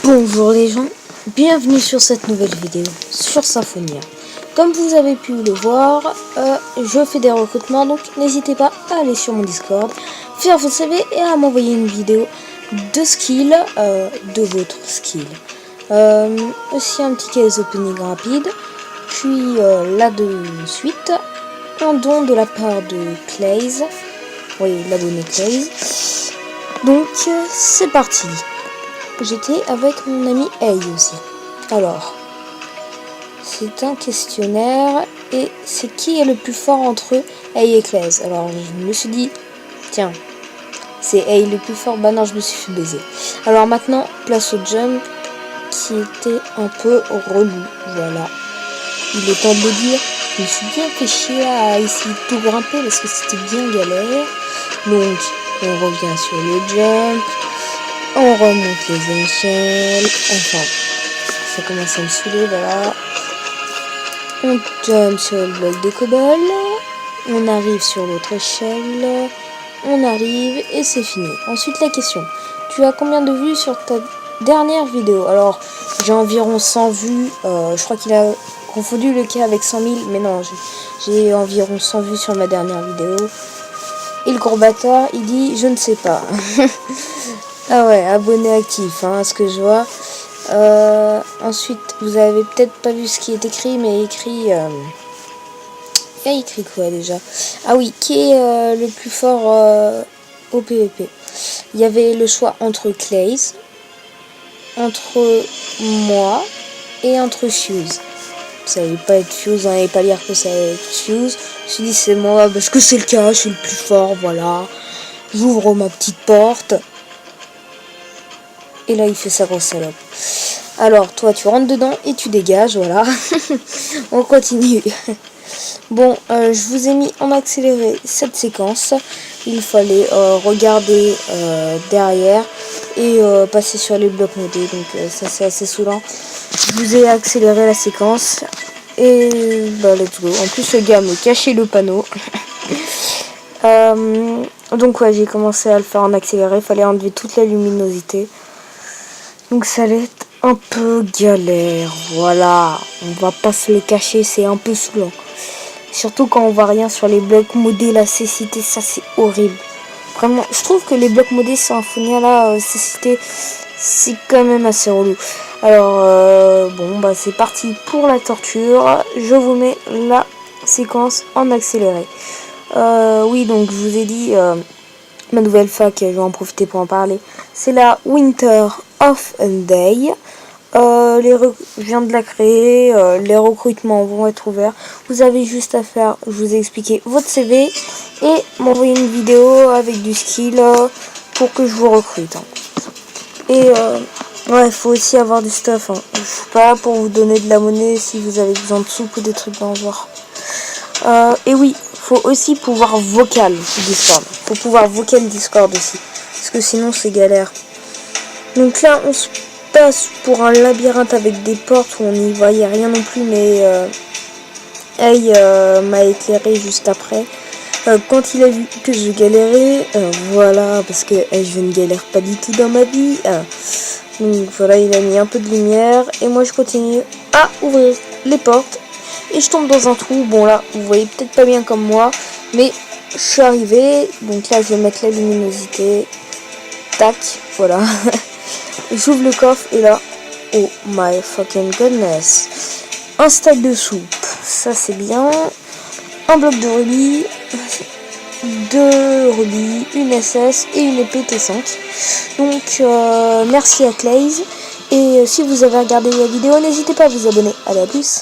Bonjour les gens, bienvenue sur cette nouvelle vidéo sur Symphonia. Comme vous avez pu le voir, je fais des recrutements, donc n'hésitez pas à aller sur mon Discord, faire votre CV et à m'envoyer une vidéo de skill, de votre skill. Aussi un petit case opening rapide, puis là de suite, un don de la part de Claze, oui l'abonné Claze. Donc c'est parti. J'étais avec mon ami Hey aussi. Alors, c'est un questionnaire et c'est qui est le plus fort entre eux, Hey et Claze. Alors, je me suis dit, tiens, c'est Hey le plus fort. Bah non, je me suis fait baiser. Alors maintenant, place au jump qui était un peu relou. Voilà. Il est temps de le dire. Je me suis bien fait chier à essayer de tout grimper parce que c'était bien galère. Donc, on revient sur le jump. On remonte les échelles, enfin, ça commence à me saouler, voilà. On jump sur le bloc de cobble, on arrive sur l'autre échelle, on arrive et c'est fini. Ensuite la question, tu as combien de vues sur ta dernière vidéo? Alors, j'ai environ 100 vues, je crois qu'il a confondu le cas avec 100 000, mais non, j'ai environ 100 vues sur ma dernière vidéo. Et le gros bâtard, il dit, je ne sais pas. Ah ouais, abonné actif, hein, ce que je vois. Ensuite, vous avez peut-être pas vu ce qui est écrit, mais écrit... Il y a écrit quoi déjà? Ah oui, qui est le plus fort au PVP? Il y avait le choix entre Claze, entre moi et entre Fuse. Ça allait pas être Fuse, on n'allait pas lire que ça allait être Fuse. Je me suis dit c'est moi, parce que c'est le cas, je suis le plus fort, voilà. J'ouvre ma petite porte. Et là, il fait sa grosse salope. Alors, toi, tu rentres dedans et tu dégages, voilà. On continue. Bon, je vous ai mis en accéléré cette séquence. Il fallait regarder derrière et passer sur les blocs modés. Donc, ça, c'est assez saoulant. Je vous ai accéléré la séquence. Et, bah, let's go. En plus, le gars me cachait le panneau. Donc, ouais, j'ai commencé à le faire en accéléré. Il fallait enlever toute la luminosité. Donc ça allait être un peu galère, voilà, on va pas se le cacher, c'est un peu saoulant. Surtout quand on voit rien sur les blocs modés, la cécité, ça c'est horrible. Vraiment, je trouve que les blocs modés Symphonia là, cécité, c'est quand même assez relou. Alors, bon, bah c'est parti pour la torture, je vous mets la séquence en accéléré. Oui, donc je vous ai dit... ma nouvelle fac, je vais en profiter pour en parler. C'est la Winter of a Day. Je viens de la créer. Les recrutements vont être ouverts. Vous avez juste à faire, je vous ai expliqué, votre CV et m'envoyer une vidéo avec du skill pour que je vous recrute. Hein. Et ouais, il faut aussi avoir du stuff. Hein. Je suis pas là pour vous donner de la monnaie si vous avez besoin de soupe ou des trucs dans le genre. Et oui, faut aussi pouvoir vocal Discord. Faut pouvoir vocal Discord aussi. Parce que sinon c'est galère. Donc là on se passe pour un labyrinthe avec des portes où on n'y voyait rien non plus. Mais Hey m'a éclairé juste après. Quand il a vu que je galérais, voilà, parce que je ne galère pas du tout dans ma vie. Donc voilà, il a mis un peu de lumière. Et moi je continue à ouvrir les portes. Et je tombe dans un trou. Bon là, vous voyez peut-être pas bien comme moi. Mais je suis arrivé. Donc là, je vais mettre la luminosité. Tac, voilà. J'ouvre le coffre et là, oh my fucking goodness. Un stack de soupe. Ça c'est bien. Un bloc de rubis. 2 rubis, une SS et une épée T5. Donc merci à Claze. Et si vous avez regardé la vidéo, n'hésitez pas à vous abonner. Allez, à plus.